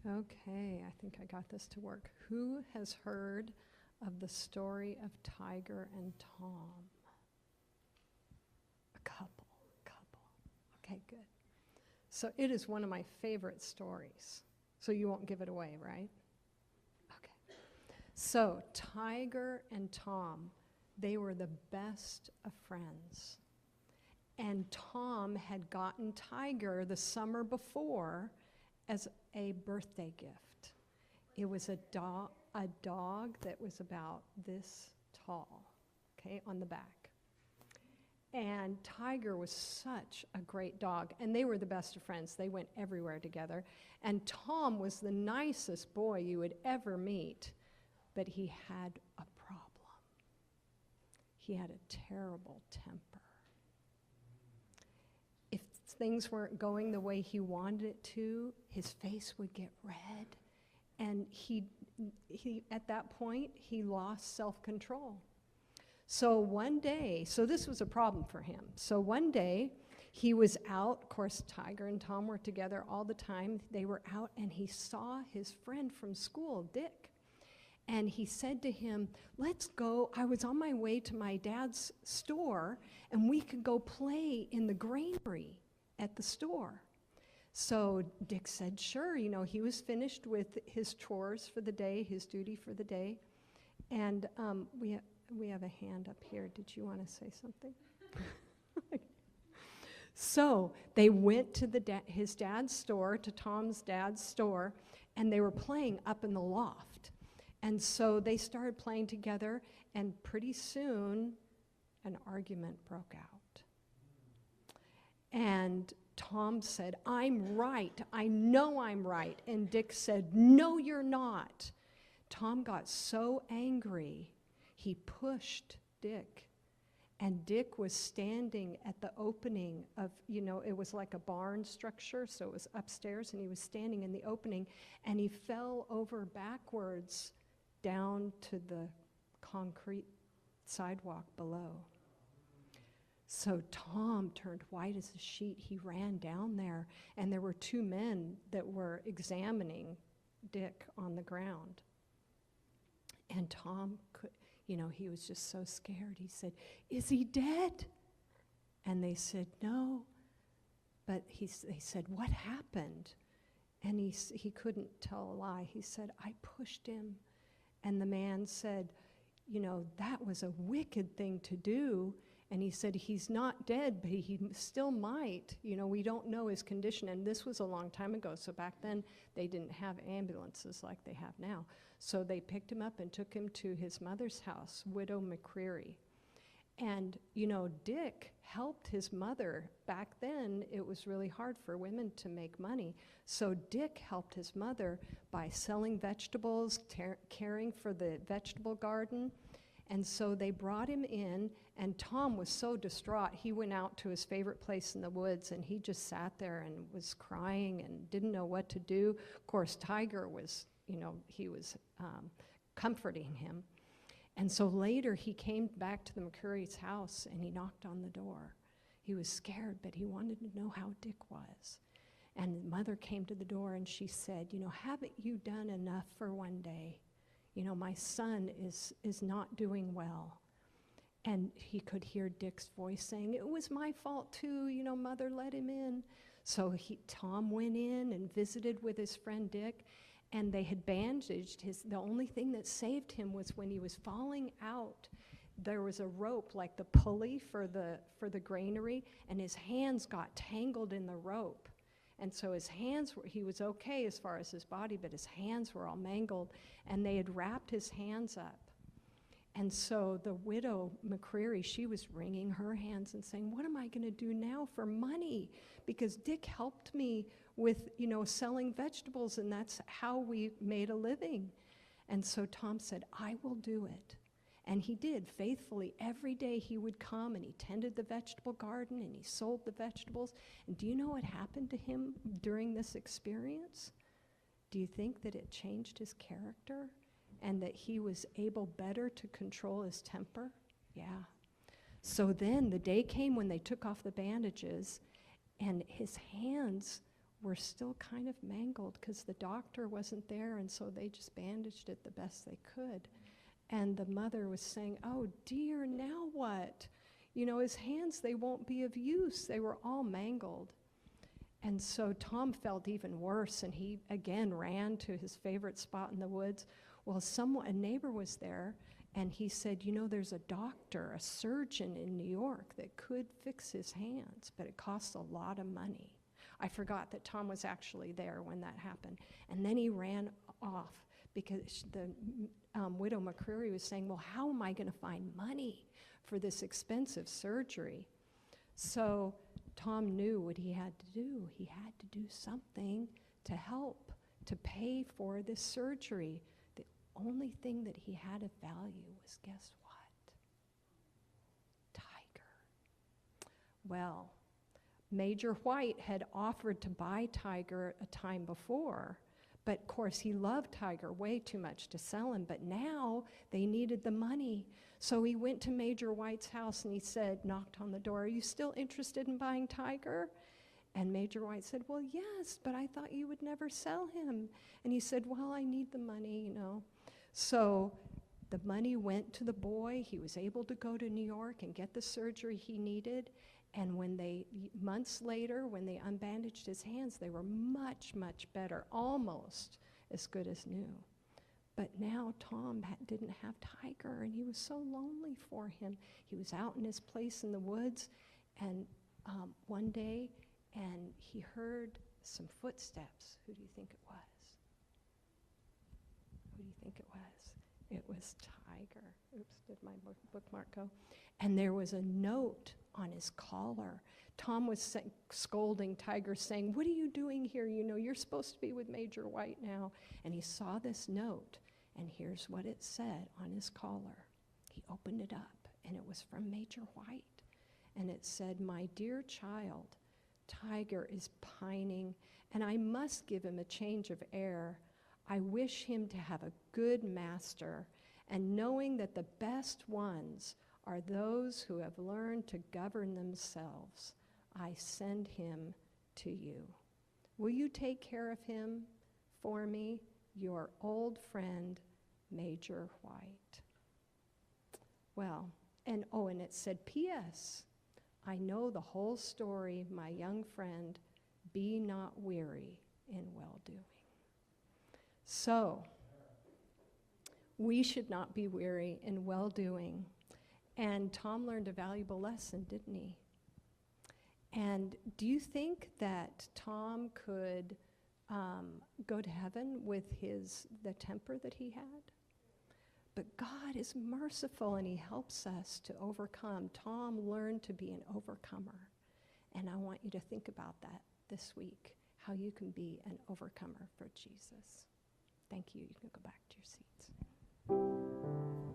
Okay, I think I got this to work. Who has heard of the story of Tiger and Tom? A couple. Okay, good. So it is one of my favorite stories. So you won't give it away, right? Okay. So Tiger and Tom, they were the best of friends. And Tom had gotten Tiger the summer before as a birthday gift. It was a dog that was about this tall, okay, on the back. And Tiger was such a great dog, and they were the best of friends. They went everywhere together. And Tom was the nicest boy you would ever meet, but he had a problem. He had a terrible temper. If things weren't going the way he wanted it to, his face would get red, and he at that point, he lost self-control. So one day, so this was a problem for him. So one day, he was out. Of course, Tiger and Tom were together all the time. They were out, and he saw his friend from school, Dick. And he said to him, let's go. I was on my way to my dad's store, and we could go play in the granary at the store. So Dick said, sure. You know, he was finished with his chores for the day, his duty for the day. And we have a hand up here. Did you want to say something? So they went to his dad's store, to Tom's dad's store, and they were playing up in the loft. And so they started playing together, and pretty soon an argument broke out. And Tom said, I'm right. I know I'm right. And Dick said, no, you're not. Tom got so angry, he pushed Dick. And Dick was standing at the opening of, you know, it was like a barn structure, so it was upstairs, and he was standing in the opening, and he fell over backwards down to the concrete sidewalk below. So Tom turned white as a sheet. He ran down there, and there were two men that were examining Dick on the ground. And Tom could, you know, he was just so scared. He said, is he dead? And they said, no. But they said, what happened? And he couldn't tell a lie. He said, I pushed him. And the man said, you know, that was a wicked thing to do. And he said, he's not dead, but he still might. You know, we don't know his condition. And this was a long time ago. So back then, they didn't have ambulances like they have now. So they picked him up and took him to his mother's house, Widow McCreary. And, you know, Dick helped his mother. Back then, it was really hard for women to make money. So Dick helped his mother by selling vegetables, caring for the vegetable garden. And so they brought him in, and Tom was so distraught. He went out to his favorite place in the woods, and he just sat there and was crying and didn't know what to do. Of course, Tiger was, you know, he was comforting him. And so later he came back to the McCreary's house, and he knocked on the door. He was scared, but he wanted to know how Dick was. And the mother came to the door, and she said, you know, haven't you done enough for one day? You know, my son is not doing well. And he could hear Dick's voice saying, it was my fault too, you know, Mother, let him in. So Tom went in and visited with his friend Dick, and they had bandaged the only thing that saved him was when he was falling out, there was a rope, like the pulley for the granary, and his hands got tangled in the rope. And so his hands he was okay as far as his body, but his hands were all mangled, and they had wrapped his hands up. And so the widow, McCreary, she was wringing her hands and saying, what am I going to do now for money? Because Dick helped me with, you know, selling vegetables, and that's how we made a living. And so Tom said, I will do it. And he did faithfully. Every day he would come, and he tended the vegetable garden, and he sold the vegetables. And do you know what happened to him during this experience? Do you think that it changed his character and that he was able better to control his temper? Yeah. So then the day came when they took off the bandages, and his hands were still kind of mangled because the doctor wasn't there, and so they just bandaged it the best they could. And the mother was saying, "Oh dear, now what? You know, his hands, they won't be of use. They were all mangled." And so Tom felt even worse, and he again ran to his favorite spot in the woods. Well, a neighbor was there, and he said, "You know, there's a doctor, a surgeon in New York that could fix his hands, but it costs a lot of money." I forgot that Tom was actually there when that happened. And then he ran off because the widow McCreary was saying, "Well, how am I going to find money for this expensive surgery?" So Tom knew what he had to do. He had to do something to help, to pay for this surgery. The only thing that he had of value was, guess what? Tiger. Well, Major White had offered to buy Tiger a time before, but of course he loved Tiger way too much to sell him, but now they needed the money. So he went to Major White's house and he said, knocked on the door, "Are you still interested in buying Tiger?" And Major White said, "Well, yes, but I thought you would never sell him." And he said, "Well, I need the money, you know." So the money went to the boy. He was able to go to New York and get the surgery he needed. And months later, when they unbandaged his hands, they were much, much better, almost as good as new. But now Tom didn't have Tiger, and he was so lonely for him. He was out in his place in the woods, and one day, and he heard some footsteps. Who do you think it was? Who do you think it was? It was Tiger. Oops, did my bookmark go? And there was a note on his collar. Tom was scolding Tiger, saying, "What are you doing here? You know, you're supposed to be with Major White now." And he saw this note, and here's what it said on his collar. He opened it up, and it was from Major White. And it said, "My dear child, Tiger is pining, and I must give him a change of air. I wish him to have a good master, and knowing that the best ones are those who have learned to govern themselves, I send him to you. Will you take care of him for me? Your old friend, Major White." Well, and it said, "P.S. I know the whole story, my young friend. Be not weary in well-doing." So, we should not be weary in well-doing. And Tom learned a valuable lesson, didn't he? And do you think that Tom could go to heaven with the temper that he had? But God is merciful, and he helps us to overcome. Tom learned to be an overcomer. And I want you to think about that this week, how you can be an overcomer for Jesus. Thank you. You can go back to your seats.